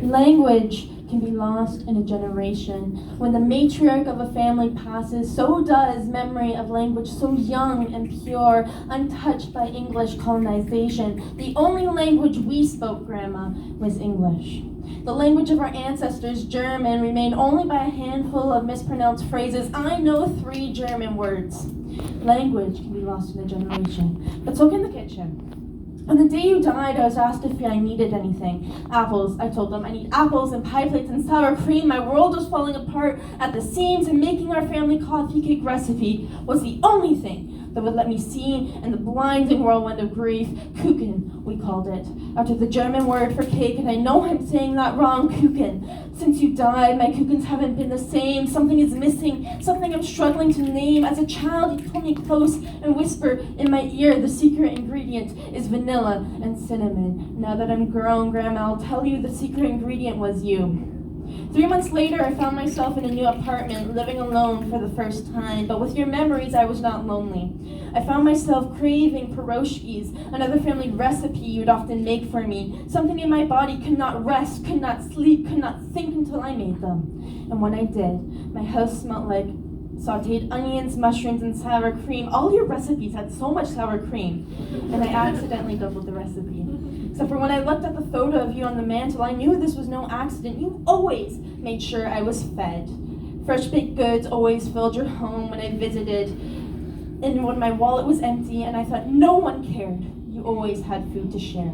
Language can be lost in a generation. When the matriarch of a family passes, so does memory of language so young and pure, untouched by English colonization. The only language we spoke, Grandma, was English. The language of our ancestors, German, remained only by a handful of mispronounced phrases. I know 3 German words. Language can be lost in a generation, but so can the kitchen. On the day you died, I was asked if I needed anything. Apples, I told them. I need apples and pie plates and sour cream. My world was falling apart at the seams, and making our family coffee cake recipe was the only thing that would let me see in the blinding whirlwind of grief. Kuchen, we called it, after the German word for cake, and I know I'm saying that wrong, Kuchen. Since you died, my Kuchens haven't been the same. Something is missing, something I'm struggling to name. As a child, you pulled me close and whisper in my ear, the secret ingredient is vanilla and cinnamon. Now that I'm grown, Grandma, I'll tell you the secret ingredient was you. 3 months later, I found myself in a new apartment, living alone for the first time. But with your memories, I was not lonely. I found myself craving pierogies, another family recipe you'd often make for me. Something in my body could not rest, could not sleep, could not think until I made them. And when I did, my house smelled like sauteed onions, mushrooms, and sour cream. All your recipes had so much sour cream, and I accidentally doubled the recipe. Except for when I looked at the photo of you on the mantle, I knew this was no accident. You always made sure I was fed. Fresh baked goods always filled your home when I visited. And when my wallet was empty and I thought no one cared, you always had food to share.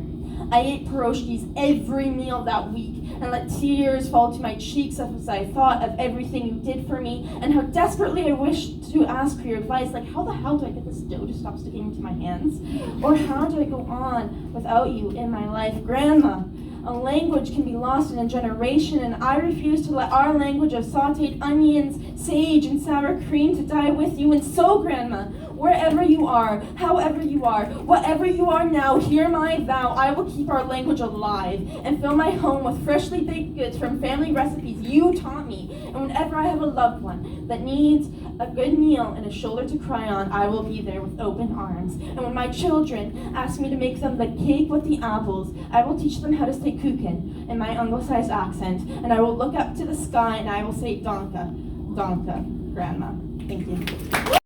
I ate pierogies every meal that week and let tears fall to my cheeks as I thought of everything you did for me and how desperately I wished to ask for your advice, like how the hell do I get this dough to stop sticking to my hands? Or how do I go on without you in my life? Grandma, a language can be lost in a generation, and I refuse to let our language of sauteed onions, sage, and sour cream to die with you. And so, Grandma, wherever you are, however you are, whatever you are now, hear my vow. I will keep our language alive and fill my home with freshly baked goods from family recipes you taught me. And whenever I have a loved one that needs a good meal and a shoulder to cry on, I will be there with open arms. And when my children ask me to make them the cake with the apples, I will teach them how to say Kuchen in my anglicized accent. And I will look up to the sky and I will say Danke, Danke, Grandma. Thank you.